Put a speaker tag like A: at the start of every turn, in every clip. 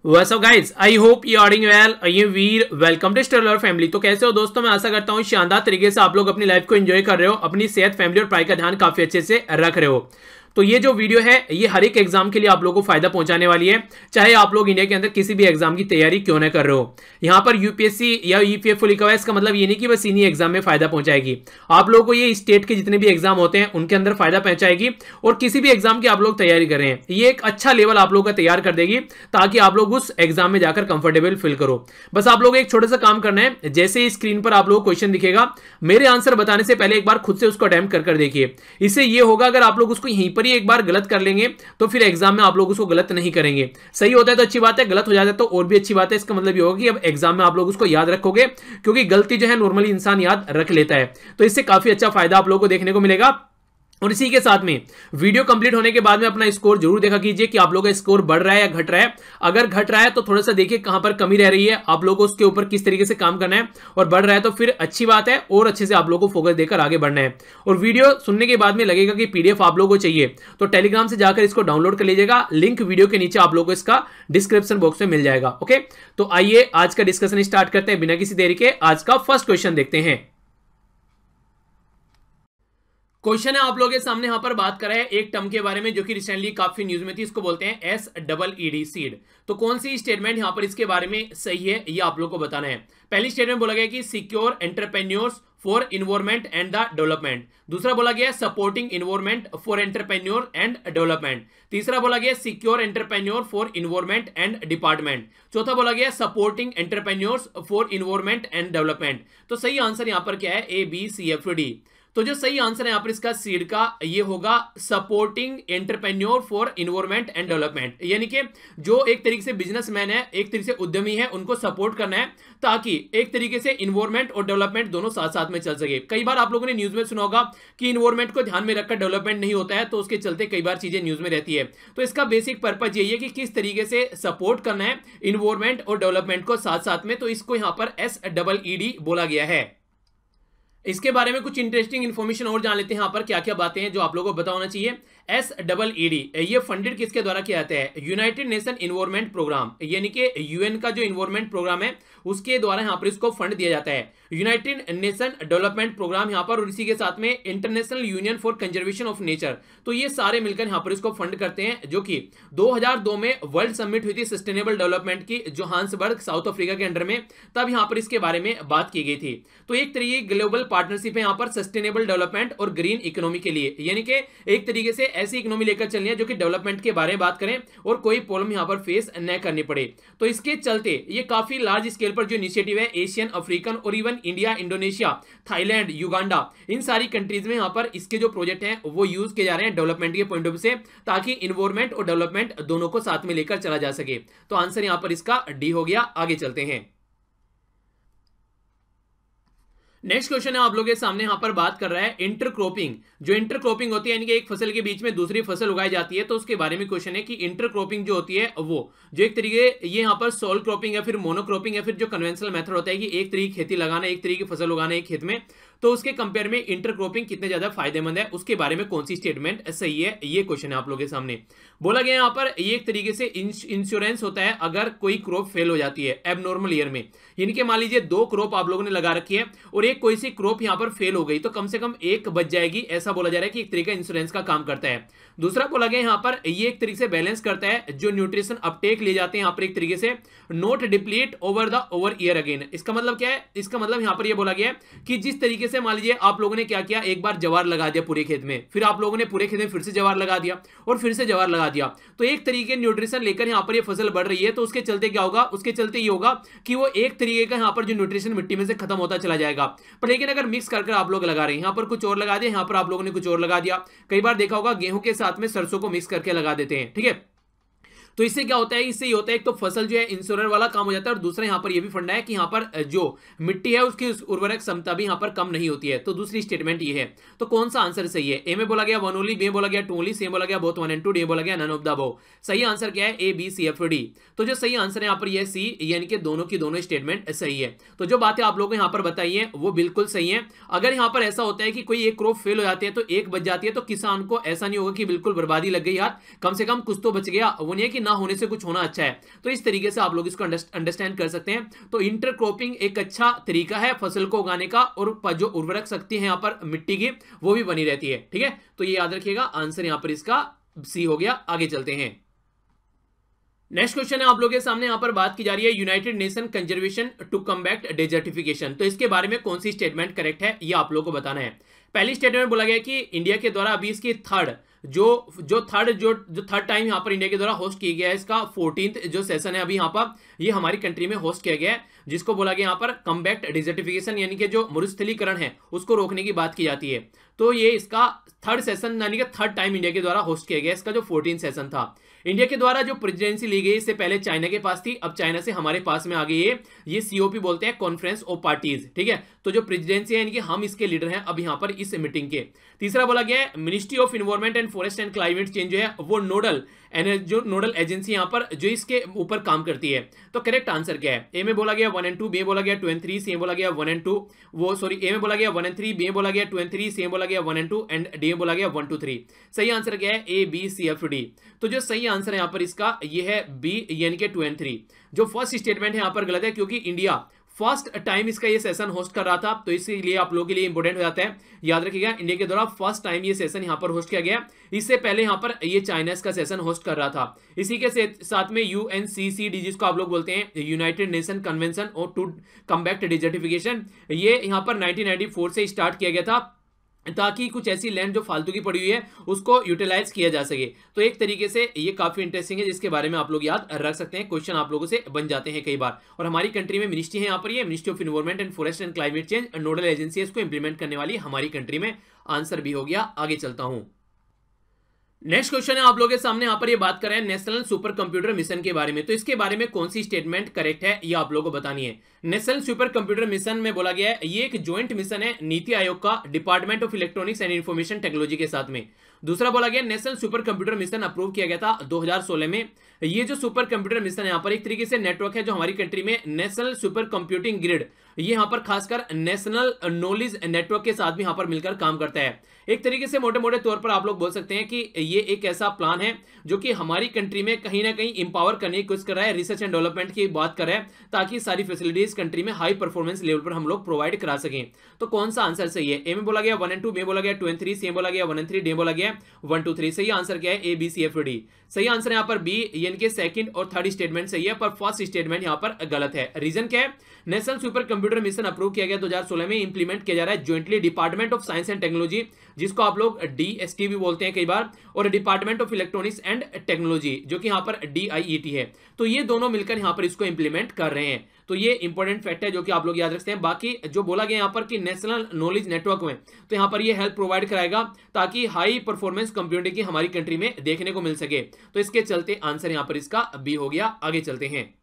A: What's up guys? I hope you are doing well. I am Veer, welcome to stellar family. तो कैसे हो दोस्तों? मैं आशा करता हूँ शानदार तरीके से आप लोग अपनी लाइफ को एंजॉय कर रहे हो, अपनी सेहत, फैमिली और पढ़ाई का ध्यान काफी अच्छे से रख रहे हो। तो ये जो वीडियो है ये हर एक एग्जाम के लिए आप लोगों को फायदा पहुंचाने वाली है, चाहे आप लोग इंडिया के अंदर किसी भी एग्जाम की तैयारी क्यों ना कर रहे हो। यहाँ पर यूपीएससी या ईपीएफओ लिखा हुआ है, इसका मतलब ये नहीं कि बस इन्हीं एग्जाम में फायदा पहुंचाएगी। आप लोगों को ये स्टेट के जितने भी एग्जाम होते हैं उनके अंदर फायदा पहुंचाएगी, और किसी भी एग्जाम की आप लोग तैयारी कर रहे हैं ये एक अच्छा लेवल आप लोग का तैयार कर देगी, ताकि आप लोग उस एग्जाम में जाकर कंफर्टेबल फील करो। बस आप लोग एक छोटा सा काम करना है, जैसे ही स्क्रीन पर आप लोग क्वेश्चन दिखेगा, मेरे आंसर बताने से पहले एक बार खुद से उसको अटेम्प्ट कर देखिए। इससे ये होगा, अगर आप लोग उसको यहीं पर ही एक बार गलत कर लेंगे तो फिर एग्जाम में आप लोग उसको गलत नहीं करेंगे। सही होता है तो अच्छी बात है, गलत हो जाता है तो और भी अच्छी बात है। इसका मतलब ये होगा कि अब एग्जाम में आप लोग उसको याद रखोगे, क्योंकि गलती जो है नॉर्मली इंसान याद रख लेता है। तो इससे काफी अच्छा फायदा आप लोगों को देखने को मिलेगा। और इसी के साथ में वीडियो कंप्लीट होने के बाद में अपना स्कोर जरूर देखा कीजिए कि आप लोगों का स्कोर बढ़ रहा है या घट रहा है। अगर घट रहा है तो थोड़ा सा देखिए कहां पर कमी रह रही है, आप लोगों को उसके ऊपर किस तरीके से काम करना है, और बढ़ रहा है तो फिर अच्छी बात है, और अच्छे से आप लोगों को फोकस देकर आगे बढ़ना है। और वीडियो सुनने के बाद में लगेगा कि पीडीएफ आप लोगों को चाहिए तो टेलीग्राम से जाकर इसको डाउनलोड कर लीजिएगा, लिंक वीडियो के नीचे आप लोगों को इसका डिस्क्रिप्शन बॉक्स में मिल जाएगा। ओके, तो आइए आज का डिस्कशन स्टार्ट करते हैं बिना किसी देरी के। आज का फर्स्ट क्वेश्चन देखते हैं। क्वेश्चन है आप लोगों के सामने, यहां पर बात कर रहे हैं एक टर्म के बारे में जो कि रिसेंटली काफी न्यूज में थी। इसको बोलते हैं SEED, सीड। तो कौन सी स्टेटमेंट यहां पर इसके बारे में सही है ये आप लोगों को बताना है। पहली स्टेटमेंट बोला गया कि secure entrepreneurs for environment and the development. दूसरा बोला गया supporting environment for entrepreneur and development. तीसरा बोला गया secure entrepreneur for environment and department. चौथा बोला गया supporting entrepreneurs for environment and development. तो सही आंसर यहां पर क्या है? ABCFD। तो जो सही आंसर है यहाँ पर इसका सीड का ये होगा supporting entrepreneur for environment and development. यानी कि जो एक तरीके से बिजनेसमैन है, एक तरीके से उद्यमी है, उनको सपोर्ट करना है ताकि एक तरीके से इन्वायरमेंट और डेवलपमेंट दोनों साथ साथ में चल सके। कई बार आप लोगों ने न्यूज में सुना होगा कि इन्वायरमेंट को ध्यान में रखकर डेवलपमेंट नहीं होता है, तो उसके चलते कई बार चीजें न्यूज में रहती है। तो इसका बेसिक पर्पज यही है कि किस तरीके से सपोर्ट करना है इन्वायरमेंट और डेवलपमेंट को साथ साथ में। तो इसको यहां पर SEED बोला गया है। इसके बारे में कुछ इंटरेस्टिंग इन्फॉर्मेशन और जान लेते हैं, यहाँ पर क्या क्या बातें हैं जो आप लोगों को पता होना चाहिए। SEED ये फंडेड किसके द्वारा किया जाता है? यूनाइटेड नेशन इन्वायरमेंट प्रोग्राम, यानी कि यूएन का जो इन्वायरमेंट प्रोग्राम है उसके द्वारा यहाँ पर इसको फंड दिया जाता है। यूनाइटेड नेशन डेवलपमेंट प्रोग्राम यहाँ पर, और इसी के साथ में international union for conservation of nature. तो ये सारे मिलकर यहाँ पर इसको फंड करते हैं, जो कि 2002 में वर्ल्ड समिट हुई थी सस्टेनेबल डेवलपमेंट की जोहान्सबर्ग साउथ अफ्रीका के अंडर में, तब यहाँ पर इसके बारे में बात की गई थी। तो एक तरीके ग्लोबल पार्टनरशिप है यहाँ पर सस्टेनेबल डेवलपमेंट और ग्रीन इकोनॉमी के लिए, यानी कि एक तरीके से ऐसी इकोनॉमी लेकर चलनी है जो कि डेवलपमेंट के बारे में बात करें और कोई प्रॉब्लम यहाँ पर फेस न करनी पड़े। तो इसके चलते ये काफी लार्ज स्केल पर जो इनिशिएटिव है एशियन, अफ्रीकन और even India, Indonesia, Thailand, Uganda, इन सारी कंट्रीज में यहाँ पर इसके जो प्रोजेक्ट हैं वो यूज किए जा रहे हैं डेवलपमेंट के पॉइंट ऑफ व्यू से, ताकि इन्वायरमेंट और डेवलपमेंट दोनों को साथ में लेकर चला जा सके। तो आंसर यहाँ पर इसका डी हो गया। आगे चलते हैं। नेक्स्ट क्वेश्चन है आप लोगों के सामने, यहां पर बात कर रहा है इंटरक्रॉपिंग। जो इंटरक्रॉपिंग होती है यानी कि एक फसल के बीच में दूसरी फसल उगाई जाती है, तो उसके बारे में क्वेश्चन है कि इंटरक्रॉपिंग जो होती है वो जो एक तरीके ये यहां पर सोल क्रॉपिंग या फिर मोनोक्रॉपिंग या फिर जो कन्वेंशनल मेथड होता है कि एक तरीके खेती लगाना, एक तरीके की फसल उगाना एक खेत में, तो उसके कंपेयर में इंटरक्रॉपिंग कितने ज्यादा फायदेमंद है, उसके बारे में कौन सी स्टेटमेंट सही है, ये क्वेश्चन है आप लोगों के सामने। बोला गया यहाँ पर ये एक तरीके से इंश्योरेंस होता है अगर कोई क्रॉप फेल हो जाती है एबनॉर्मल ईयर में, यानी कि मान लीजिए 2 क्रॉप आप लोगों ने लगा रखी है और एक कोई सी क्रॉप यहाँ पर फेल हो गई तो कम से कम एक बच जाएगी, ऐसा बोला जा रहा है कि एक तरीका इंश्योरेंस का काम करता है। दूसरा बोला गया यहाँ पर ये एक तरीके से बैलेंस करता है जो न्यूट्रिशन अपटेक ले जाते हैं यहाँ पर, एक तरीके से not deplete over year again. इसका मतलब क्या है? इसका मतलब यहाँ पर ये बोला गया कि जिस तरीके से मान लीजिए आप लोगों ने क्या किया, एक बार जवार लगा दिया पूरे खेत में, फिर आप लोगों ने पूरे खेत में फिर से जवार लगा दिया और फिर से जवार लगा दिया, तो एक तरीके न्यूट्रिशन लेकर यहाँ पर ये फसल बढ़ रही है, तो उसके चलते क्या होगा? उसके चलते ये होगा कि वो एक तरीके का यहाँ पर जो न्यूट्रिशन मिट्टी में से खत्म होता चला जाएगा। पर लेकिन अगर मिक्स कर आप लोग लगा रहे हैं, यहाँ पर कुछ और लगा दिया, यहाँ पर आप लोगों ने कुछ और लगा दिया, कई बार देखा होगा गेहूं के साथ में सरसों को मिक्स करके लगा देते हैं, ठीक है। तो इससे क्या होता है? इससे ये होता है एक तो फसल जो है इंश्योरेंस वाला काम हो जाता है, और दूसरा यहाँ पर ये भी फंडा है कि यहाँ पर जो मिट्टी है उसकी उर्वरक क्षमता भी यहाँ पर कम नहीं होती है। तो दूसरी स्टेटमेंट ये है। तो कौन सा आंसर सही है? ए में बोला गया 1 ओनली, बी में बोला गया 2 ओनली, सी में बोला गया बोथ 1 and 2, डी में बोला गया नन ऑफ द अबव। सही आंसर क्या है? ABCFD। तो जो सही आंसर है यहाँ पर यह सी, यानी कि दोनों की दोनों स्टेटमेंट सही है। तो जो बातें आप लोगों को यहाँ पर बताई है वो बिल्कुल सही है। अगर यहाँ पर ऐसा होता है कि कोई एक क्रॉप फेल हो जाती है तो एक बच जाती है, तो किसान को ऐसा नहीं होगा कि बिल्कुल बर्बादी लग गई, यार कम से कम कुछ तो बच गया। वो नहीं है कि ना होने से कुछ होना अच्छा है। तो इस तरीके से आप लोग इसको अंडरस्टैंड कर सकते हैं। तो इंटरक्रॉपिंग एक अच्छा तरीका है फसल को उगाने का, और जो उर्वरक शक्ति है यहाँ पर मिट्टी की वो भी बनी रहती है। ठीक है, तो ये याद रखिएगा, आंसर यहाँ पर इसका सी हो गया। आगे चलते हैं। नेक्स्ट क्वेश्चन है आप लोगों के सामने, यहां पर बात की जा रही है United Nation conservation to combat desertification. तो इसके बारे में कौन सी स्टेटमेंट करेक्ट है ये आप लोगों को बताना है। पहली स्टेटमेंट बोला गया कि इंडिया के द्वारा अभी इसकी थर्ड टाइम यहां पर इंडिया के द्वारा होस्ट किया गया है, इसका 14th जो सेशन है अभी यहां पर ये हमारी कंट्री में होस्ट किया गया है, जिसको बोला गया यहां पर कम्बैट डिजर्टिफिकेशन, यानी कि जो मरुस्थलीकरण है उसको रोकने की बात की जाती है। तो ये इसका थर्ड सेशन यानी कि थर्ड टाइम इंडिया के द्वारा होस्ट किया गया, इसका जो 14th सेशन था। इंडिया के द्वारा जो प्रेसिडेंसी ली गई, इससे पहले चाइना के पास थी, अब चाइना से हमारे पास में आ गई है। ये सीओपी बोलते हैं, कॉन्फ्रेंस ऑफ पार्टीज। ठीक है, तो जो प्रेसिडेंसी है यानी कि हम इसके लीडर हैं अब यहां पर इस मीटिंग के। तीसरा बोला गया है ministry of environment and forest and climate change जो है वो नोडल एजेंसी यहां पर जो इसके ऊपर काम करती है। तो करेक्ट आंसर क्या है? ए में बोला गया 1 and 2, बी में बोला गया 2 and 3, सी में बोला गया 1 and 2, ए में बोला गया 1 and 3, बी में बोला गया 2 and 3, सी में बोला गया 1 and 2 एंड डी में बोला गया 1 to 3। सही आंसर क्या है? A B C F D. तो जो सही आंसर है यहां पर इसका ये है बी, यानी कि 2 and 3। जो फर्स्ट स्टेटमेंट है यहां पर गलत है, क्योंकि इंडिया फर्स्ट टाइम इसका ये सेशन होस्ट कर रहा था, तो इसीलिए आप लोगों के लिए इंपॉर्टेंट हो जाता है। याद रखिएगा, इंडिया के द्वारा फर्स्ट टाइम ये सेशन यहां पर होस्ट किया गया। इससे पहले यहां पर ये चाइना का सेशन होस्ट कर रहा था। इसी के साथ में यूएनसीसीडी, जिसको आप लोग बोलते हैं यूनाइटेड नेशन कन्वेंशन और टू कम्बैट डिजर्टिफिकेशन, ये यहां पर 1994 से स्टार्ट किया गया था, ताकि कुछ ऐसी लैंड जो फालतू की पड़ी हुई है उसको यूटिलाइज किया जा सके। तो एक तरीके से ये काफी इंटरेस्टिंग है, जिसके बारे में आप लोग याद रख सकते हैं। क्वेश्चन आप लोगों से बन जाते हैं कई बार। और हमारी कंट्री में मिनिस्ट्री है यहाँ पर, ये ministry of environment and forest and climate change, nodal agency है, इसको इंप्लीमेंट करने वाली हमारी कंट्री में। आंसर भी हो गया। आगे चलता हूं। नेक्स्ट क्वेश्चन है आप लोगों के सामने, यहां पर ये बात कर रहे हैं नेशनल सुपर कंप्यूटर मिशन के बारे में। तो इसके बारे में कौन सी स्टेटमेंट करेक्ट है ये आप लोगों को बतानी है। नेशनल सुपर कंप्यूटर मिशन में बोला गया है ये एक ज्वाइंट मिशन है नीति आयोग का department of electronics and information technology के साथ में। दूसरा बोला गया national super computer mission approve किया गया था 2016 में। ये जो सुपर कंप्यूटर मिशन है यहाँ पर एक तरीके से नेटवर्क है जो हमारी कंट्री में नेशनल सुपर कंप्यूटिंग ग्रिड, ये यहाँ पर खासकर नेशनल नॉलेज नेटवर्क के साथ भी यहाँ पर मिलकर काम करता है। एक तरीके से मोटे मोटे तौर पर आप लोग बोल सकते हैं कि ये एक ऐसा प्लान है जो कि हमारी कंट्री में कहीं ना कहीं इंपावर करने की कोशिश कर रहा है, रिसर्च एंड डेवलपमेंट की बात कर रहा है, ताकि सारी फैसिलिटीज कंट्री में हाई परफॉर्मेंस लेवल पर हम लोग प्रोवाइड करा सकें। तो कौन सा आंसर सही है? ए में बोला गया 1 and 2, बी बोला गया 2 and 3, सी में बोला गया 1 and 3, डी बोला गया 1 to 3। सही आंसर क्या है? A B C F D. सही आंसर यहाँ पर बी, यानी कि सेकंड और थर्ड स्टेटमेंट सही है, पर फर्स्ट स्टेटमेंट यहाँ पर गलत है। रीजन क्या है? National super computer mission approve किया गया 2016 में, इंप्लीमेंट किया जा रहा है jointly department of science and technology, जिसको आप लोग डीएसटी भी बोलते हैं कई बार, और department of electronics and technology जो कि यहाँ पर डीआईईटी है। तो ये दोनों मिलकर यहाँ पर इसको इंप्लीमेंट कर रहे हैं। तो ये इंपॉर्टेंट फैक्ट है जो कि आप लोग याद रखते हैं। बाकी जो बोला गया यहाँ पर कि नेशनल नॉलेज नेटवर्क में, तो यहाँ पर ये हेल्प प्रोवाइड कराएगा ताकि हाई परफॉर्मेंस कंप्यूटिंग की हमारी कंट्री में देखने को मिल सके। तो इसके चलते आंसर यहाँ पर इसका बी हो गया। आगे चलते हैं।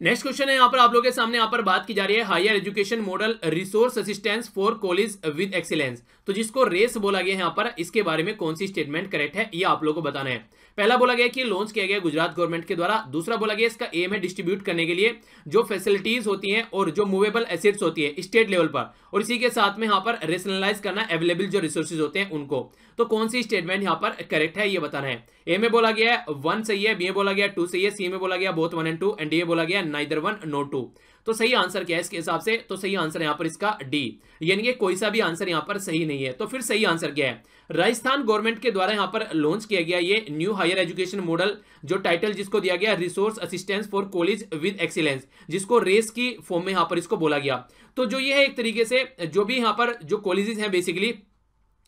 A: नेक्स्ट क्वेश्चन है यहाँ पर आप लोगों के सामने, यहाँ पर बात की जा रही है higher education model resource assistance for college with excellence. तो जिसको रेस बोला गया है यहाँ पर, इसके बारे में कौन सी स्टेटमेंट करेक्ट है ये आप लोगों को बताना है। पहला बोला गया कि लॉन्च किया गया गुजरात गवर्नमेंट के द्वारा। दूसरा बोला गया इसका एम है डिस्ट्रीब्यूट करने के लिए जो फैसिलिटीज होती हैं और जो मूवेबल एसेट्स होती है स्टेट लेवल पर, और इसी के साथ में यहाँ पर रेशनलाइज करना अवेलेबल जो रिसोर्सेज होते हैं उनको। तो कौन सी स्टेटमेंट यहाँ पर करेक्ट है ये बताना है। ए में बोला गया 1 सही है, बी में बोला गया 2 सही है, सी में बोला गया बोथ 1 and 2 एंड डी में बोला गया नाइदर 1 nor 2। तो सही आंसर क्या है इसके हिसाब से? तो सही आंसर यहाँ पर इसका डी, यानी कि कोई सा भी आंसर यहाँ पर सही नहीं है। तो फिर सही आंसर क्या है? राजस्थान गवर्नमेंट के द्वारा यहाँ पर लॉन्च किया गया ये न्यू हायर एजुकेशन मॉडल, जो टाइटल जिसको दिया गया resource assistance for college with excellence, जिसको रेस की फॉर्म में यहाँ पर इसको बोला गया। तो जो ये है एक तरीके से जो भी यहाँ पर जो कॉलेजेस हैं बेसिकली,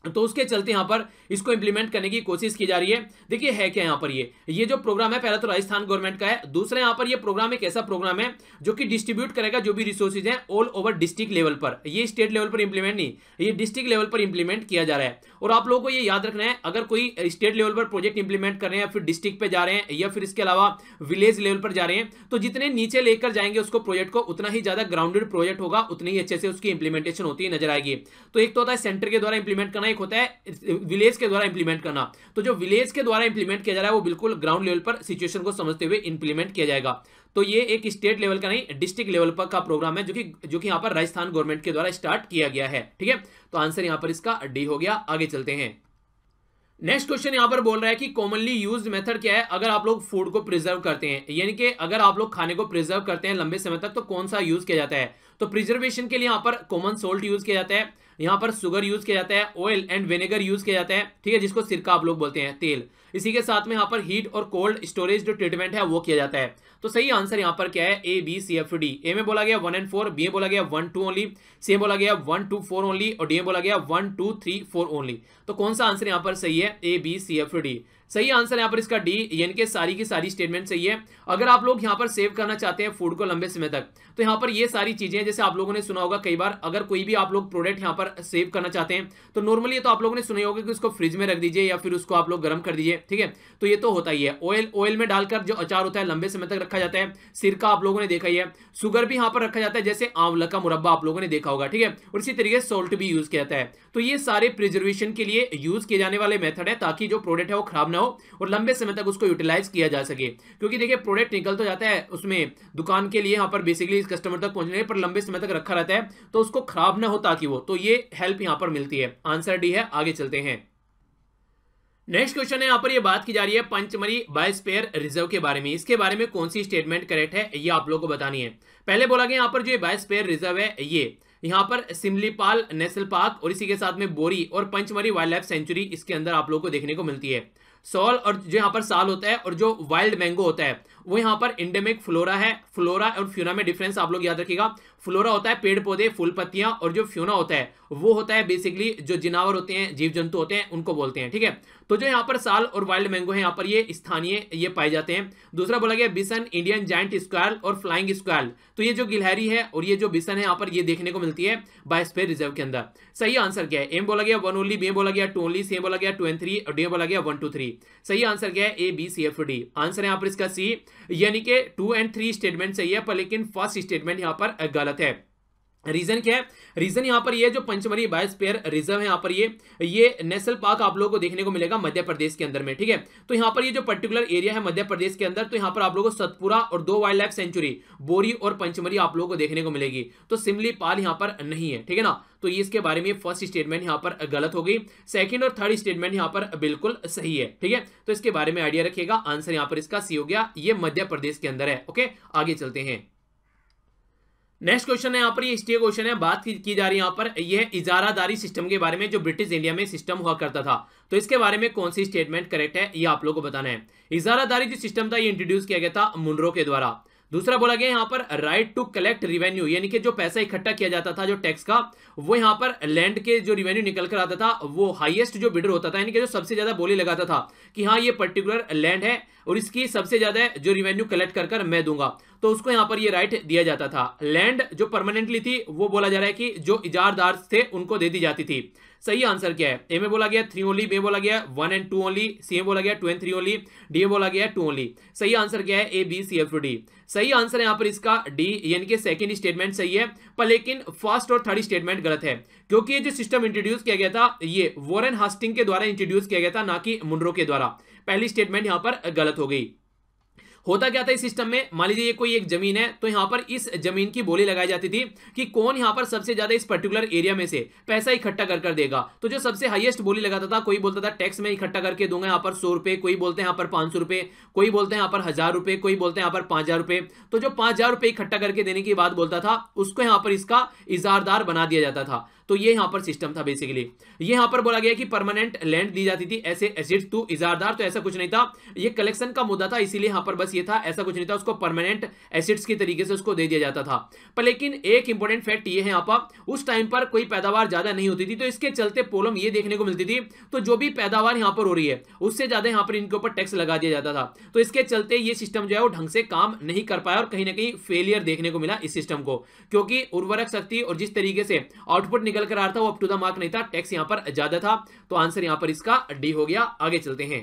A: तो उसके चलते यहां पर इसको इंप्लीमेंट करने की कोशिश की जा रही है। देखिए है क्या यहां पर ये जो प्रोग्राम है, पहला तो राजस्थान गवर्नमेंट का है। दूसरा यहां पर ये प्रोग्राम एक ऐसा प्रोग्राम है जो कि डिस्ट्रीब्यूट करेगा जो भी रिसोर्सेज हैं ऑल ओवर डिस्ट्रिक्ट लेवल पर। ये स्टेट लेवल पर इंप्लीमेंट नहीं, ये डिस्ट्रिक्ट लेवल पर इंप्लीमेंट किया जा रहा है। और आप लोगों को ये याद रखना है, अगर कोई स्टेट लेवल पर प्रोजेक्ट इंप्लीमेंट कर रहे हैं या फिर डिस्ट्रिक्ट पे जा रहे हैं या फिर इसके अलावा विलेज लेवल पर जा रहे हैं, तो जितने नीचे लेकर जाएंगे उसको प्रोजेक्ट को, उतना ही ज्यादा ग्राउंडेड प्रोजेक्ट होगा, उतनी ही अच्छे से उसकी इंप्लीमेंटेशन होती है नजर आएगी। तो एक तो होता है सेंटर के द्वारा इंप्लीमेंट करना, एक होता है विलेज के द्वारा इंप्लीमेंट करना। तो जो विलेज के द्वारा इंप्लीमेंट किया जा रहा है वो बिल्कुल ग्राउंड लेवल पर सिचुएशन को समझते हुए इंप्लीमेंट किया जाएगा। तो ये एक स्टेट लेवल का नहीं, डिस्ट्रिक्ट लेवल पर का प्रोग्राम है जो कि यहां पर राजस्थान गवर्नमेंट के द्वारा स्टार्ट किया गया है। ठीक है, तो आंसर यहां पर इसका डी हो गया। आगे चलते हैं। नेक्स्ट क्वेश्चन यहां पर बोल रहा है कि कॉमनली यूज्ड मेथड क्या है अगर आप लोग फूड को प्रिजर्व करते हैं, यानी कि अगर आप लोग खाने को प्रिजर्व करते हैं लंबे समय तक तो कौन सा यूज किया जाता है। तो प्रिजर्वेशन के लिए यहां पर कॉमन सोल्ट यूज किया जाता है, यहां पर शुगर यूज किया जाता है, ऑयल एंड विनेगर यूज किया जाता है, ठीक है, जिसको सिरका आप लोग बोलते हैं, तेल। इसी के साथ में यहां पर हीट और कोल्ड स्टोरेज जो ट्रीटमेंट है वो किया जाता है। तो सही आंसर यहां पर क्या है, A B C F D. A में बोला गया 1 and 4, बी में बोला गया 1 2 ओनली, सी में बोला गया 1 2 4 ओनली और डी में बोला गया 1 2 3 4 ओनली। तो कौन सा आंसर यहां पर सही है, A B C F D. सही आंसर यहां पर इसका डी, यानी कि सारी की सारी स्टेटमेंट सही है। अगर आप लोग यहां पर सेव करना चाहते हैं फूड को लंबे समय तक, तो यहां पर ये सारी चीजें, जैसे आप लोगों ने सुना होगा कई बार, अगर कोई भी आप लोग प्रोडक्ट यहां पर सेव करना चाहते हैं तो नॉर्मली तो आप लोगों ने सुना होगा कि उसको फ्रिज में रख दीजिए या फिर उसको आप लोग गर्म कर दीजिए, ठीक है, तो ये तो होता ही है। ऑयल में डालकर जो अचार होता है लंबे समय तक रखा जाता है, सिरका आप लोगों ने देखा ही है, शुगर भी यहां पर रखा जाता है, जैसे आंवला का मुरब्बा आप लोगों ने देखा होगा, ठीक है, और इसी तरीके से सॉल्ट भी यूज किया जाता है। तो ये सारे प्रिजर्वेशन के लिए यूज किए जाने वाले मेथड है ताकि जो प्रोडक्ट है वो खराब ना हो और लंबे समय तक उसको यूटिलाइज किया जा सके। क्योंकि देखिए प्रोडक्ट निकल तो जाता है उसमें दुकान के लिए, यहां पर बेसिकली कस्टमर तक पहुंचने पर लंबे समय तक रखा रहता है तो उसको खराब ना हो ताकि वो, तो ये हेल्प यहां पर मिलती है। आंसर डी है। आगे चलते हैं। नेक्स्ट क्वेश्चन है, यहां पर ये बात की जा रही है पंचमरी बायोस्फीयर रिजर्व के बारे में। इसके बारे में कौन सी स्टेटमेंट करेक्ट है ये आप लोगों को बतानी है। पहले बोला गया यहां पर जो बायोस्फीयर रिजर्व है ये यहां पर सिमलीपाल नेशनल पार्क और इसी के साथ में बोरी और पंचमरी वाइल्ड लाइफ सेंचुरी इसके अंदर आप लोगों को देखने को मिलती है। सॉल और जो यहाँ पर साल होता है और जो वाइल्ड मैंगो होता है वो यहाँ पर इंडेमिक फ्लोरा है। फ्लोरा और फ्यूना में डिफरेंस आप लोग याद रखिएगा। फ्लोरा होता है पेड़ पौधे फूल पत्तियां और जो फ्यूना होता है वो होता है बेसिकली जो जानवर होते हैं, जीव जंतु होते हैं, उनको बोलते हैं, ठीक है। तो जो यहाँ पर साल और वाइल्ड मैंगो है यहाँ पर ये स्थानीय ये पाए जाते हैं। दूसरा बोला गया बिसन, इंडियन जायंट स्क्वैल और फ्लाइंग स्क्वैल। तो ये जो गिलहरी है और ये जो बिसन है यहाँ पर ये देखने को मिलती है बायोस्फीयर रिजर्व के अंदर। सही आंसर क्या है, एम बोला गया 1 ओनली, बी बोला गया 2 ओनली, सी बोला गया 2 and 3 और डी बोला गया 1 2 3। सही आंसर क्या है, A B C F D. Answer है यहाँ पर इसका सी, यानी कि 2 and 3 स्टेटमेंट सही है पर लेकिन फर्स्ट स्टेटमेंट यहाँ पर गलत है। रीजन क्या है, रीजन यहां पर ये जो पंचमरी बायोस्फीयर रिजर्व है यहाँ पर ये नेशनल पार्क आप लोगों को देखने को मिलेगा मध्य प्रदेश के अंदर में, ठीक है। तो यहाँ पर ये जो पर्टिकुलर एरिया है मध्य प्रदेश के अंदर, तो यहाँ पर आप लोगों को सतपुरा और 2 वाइल्ड लाइफ सेंचुरी बोरी और पंचमरी आप लोगों को देखने को मिलेगी। तो सिमलीपाल यहाँ पर नहीं है, ठीक है ना। तो ये इसके बारे में फर्स्ट स्टेटमेंट यहाँ पर गलत हो गई। सेकंड और थर्ड स्टेटमेंट यहाँ पर बिल्कुल सही है, ठीक है। तो इसके बारे में आइडिया रखिएगा। आंसर यहाँ पर इसका सी हो गया, ये मध्य प्रदेश के अंदर है। ओके, आगे चलते हैं। नेक्स्ट क्वेश्चन है यहाँ पर ये हिस्ट्री क्वेश्चन है। बात की जा रही है यहाँ पर यह इजारादारी सिस्टम के बारे में जो ब्रिटिश इंडिया में सिस्टम हुआ करता था। तो इसके बारे में कौन सी स्टेटमेंट करेक्ट है ये आप लोगों को बताना है। इजारादारी जो सिस्टम था ये इंट्रोड्यूस किया गया था मुनरो के द्वारा। दूसरा बोला गया यहाँ पर राइट टू कलेक्ट रिवेन्यू, यानी कि जो पैसा इकट्ठा किया जाता था जो टैक्स का, वो यहाँ पर लैंड के जो रिवेन्यू निकल कर आता था वो हाईएस्ट जो बिडर होता था, यानी कि जो सबसे ज्यादा बोली लगाता था कि हाँ ये पर्टिकुलर लैंड है और इसकी सबसे ज्यादा जो रिवेन्यू कलेक्ट कर मैं दूंगा, तो उसको यहाँ पर ये राइट दिया जाता था। लैंड जो परमानेंटली थी वो बोला जा रहा है कि जो इजारदार थे उनको दे दी जाती थी। सही आंसर क्या है, ए में बोला गया 3 ओनली, बी बोला गया 1 and 2 ओनली, सी में बोला गया 2 and 3 ओनली, डी में बोला गया 2 ओनली। सही आंसर क्या है, A B C F D. सही आंसर है यहाँ पर इसका डी, यानी कि सेकंड स्टेटमेंट सही है पर लेकिन फर्स्ट और थर्ड स्टेटमेंट गलत है। क्योंकि ये जो सिस्टम इंट्रोड्यूस किया गया था ये वॉरेन हास्टिंग के द्वारा इंट्रोड्यूस किया गया था, ना कि मुनरो के द्वारा। पहली स्टेटमेंट यहाँ पर गलत हो गई। होता क्या था इस सिस्टम में, मान लीजिए ये कोई एक जमीन है तो यहां पर इस जमीन की बोली लगाई जाती थी कि कौन यहां पर सबसे ज्यादा इस पर्टिकुलर एरिया में से पैसा इकट्ठा कर देगा। तो जो सबसे हाईएस्ट बोली लगाता था, कोई बोलता था टैक्स में इकट्ठा करके दूंगा यहाँ पर 100 रुपए, कोई बोलते हैं यहाँ पर 500 रुपए, कोई बोलते हैं यहाँ पर 1000 रुपए, कोई बोलते हैं यहाँ पर 5000 रुपए। तो जो 5000 रुपए इकट्ठा करके देने की बात बोलता था उसको यहाँ पर इसका इजारदार बना दिया जाता था। तो ये यहां पर सिस्टम था बेसिकली। ये यहां पर बोला गया कि परमानेंट लैंड दी जाती थी ऐसे एसिड्स टू इजारदार, तो ऐसा कुछ नहीं था, ये कलेक्शन का मुद्दा था इसीलिए यहां पर बस ये था, ऐसा कुछ नहीं था, उसको परमानेंट एसिड्स की तरीके से उसको दे दिया जाता था। पर लेकिन एक इंपॉर्टेंट फैक्ट ये है यहां पर उस टाइम पर कोई पैदावार ज्यादा नहीं होती थी, तो इसके चलते प्रॉब्लम ये देखने को मिलती थी, तो जो भी पैदावार यहां पर हो रही है उससे ज्यादा यहां पर इनके ऊपर टैक्स लगा दिया जाता था। तो इसके चलते ये सिस्टम जो है वो ढंग से काम नहीं कर पाया और कहीं ना कहीं फेलियर देखने को मिला इस सिस्टम को, क्योंकि उर्वरक शक्ति और जिस तरीके से आउटपुट निकल कर आ रहा था वो अप टू द मार्क नहीं था, टैक्स यहां पर ज्यादा था। तो आंसर यहां पर इसका डी हो गया। आगे चलते हैं।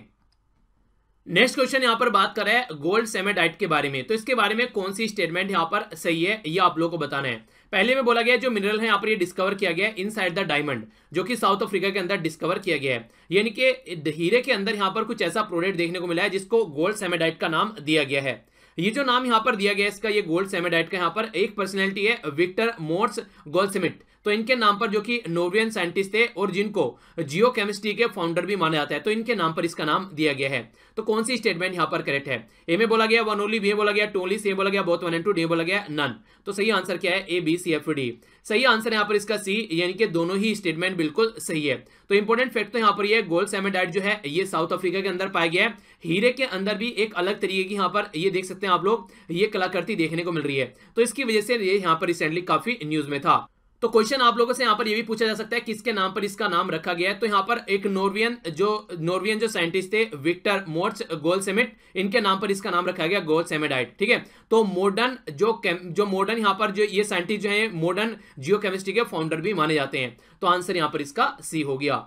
A: नेक्स्ट क्वेश्चन यहां पर बात कर रहा है गोल्ड सेमेडाइट के बारे में। तो इसके बारे में कौन सी स्टेटमेंट यहां पर सही है ये आप लोगों को बताना है। पहले में बोला गया जो मिनरल है यहां पर ये डिस्कवर किया गया इनसाइड द डायमंड, जो कि साउथ अफ्रीका के अंदर डिस्कवर किया गया है, यानी कि हीरे के अंदर यहां पर कुछ ऐसा प्रोडक्ट देखने को मिला है जिसको गोल्ड सेमेडाइट का नाम दिया गया है। ये जो नाम यहां पर दिया गया इसका, ये गोल्ड सेमेडाइट का, यहां पर एक पर्सनैलिटी है विक्टर मोर्स गोल्डस्मिथ। तो इनके नाम पर जो कि नॉर्वेजियन साइंटिस्ट थे और जिनको जियो केमिस्ट्री के फाउंडर भी माना जाता है, तो इनके नाम पर इसका नाम दिया गया है। तो कौन सी स्टेटमेंट यहां पर करेक्ट है? ए में बोला गया वन ओनली, बी में बोला गया टू ओनली, सी में बोला गया both one and two, D में बोला गया नन। तो सही आंसर क्या है? A B C F D. सही आंसर यहां पर इसका सी, यानी कि दोनों ही स्टेटमेंट बिल्कुल सही है। तो इंपॉर्टेंट फैक्ट तो यहां पर ये गोल्ड सेमेडाइट जो है ये साउथ अफ्रीका के अंदर पाया गया है। हीरे के अंदर भी एक अलग तरीके की यहां पर ये देख सकते हैं आप लोग, ये कलाकृति देखने को मिल रही है। तो इसकी वजह से ये यहां पर रिसेंटली काफी न्यूज में था। तो क्वेश्चन आप लोगों से यहां पर यह भी पूछा जा सकता है किसके नाम पर इसका नाम रखा गया है। तो यहां पर एक नॉर्वेजियन जो साइंटिस्ट थे विक्टर मोर्ट्स गोल्डसमेट, इनके नाम पर इसका नाम रखा गया गोल्डसेमेडाइट। ठीक है, तो मॉडर्न जो मॉडर्न यहां पर जो ये साइंटिस्ट जो है मॉडर्न जियोकेमिस्ट्री के फाउंडर भी माने जाते हैं। तो आंसर यहां पर इसका सी हो गया।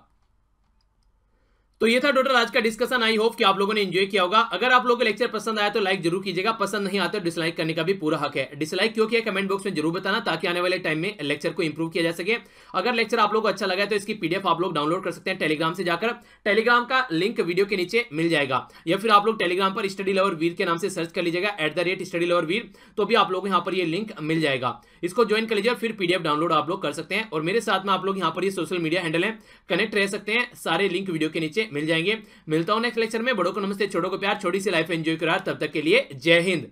A: तो ये था टोटल आज का डिस्कशन। आई होप कि आप लोगों ने एंजॉय किया होगा। अगर आप लोगों को लेक्चर पसंद आया तो लाइक जरूर कीजिएगा, पसंद नहीं आता तो डिसलाइक करने का भी पूरा हक है। डिसलाइक क्यों किया कमेंट बॉक्स में जरूर बताना, ताकि आने वाले टाइम में लेक्चर को इंप्रूव किया जा सके। अगर लेक्चर आप लोगों को अच्छा लगा तो इसकी पीडीएफ आप लोग डाउनलोड कर सकते हैं टेलीग्राम से जाकर। टेलीग्राम का लिंक वीडियो के नीचे मिल जाएगा, या फिर आप लोग टेलीग्राम पर स्टडी लवर वीर के नाम से सर्च कर लीजिएगा @स्टडी लवर वीर, तो भी आप लोग यहाँ पर ये लिंक मिल जाएगा। इसको ज्वाइन कर लीजिए, फिर पीडीएफ डाउनलोड आप लोग कर सकते हैं। और मेरे साथ में आप लोग यहाँ पर ये सोशल मीडिया हैंडल है, कनेक्ट रह सकते हैं। सारे लिंक वीडियो के नीचे मिल जाएंगे। मिलता हूं नेक्स्ट लेक्चर में। बड़ों को नमस्ते, छोटों को प्यार, छोटी सी लाइफ एंजॉय करा। तब तक के लिए जय हिंद।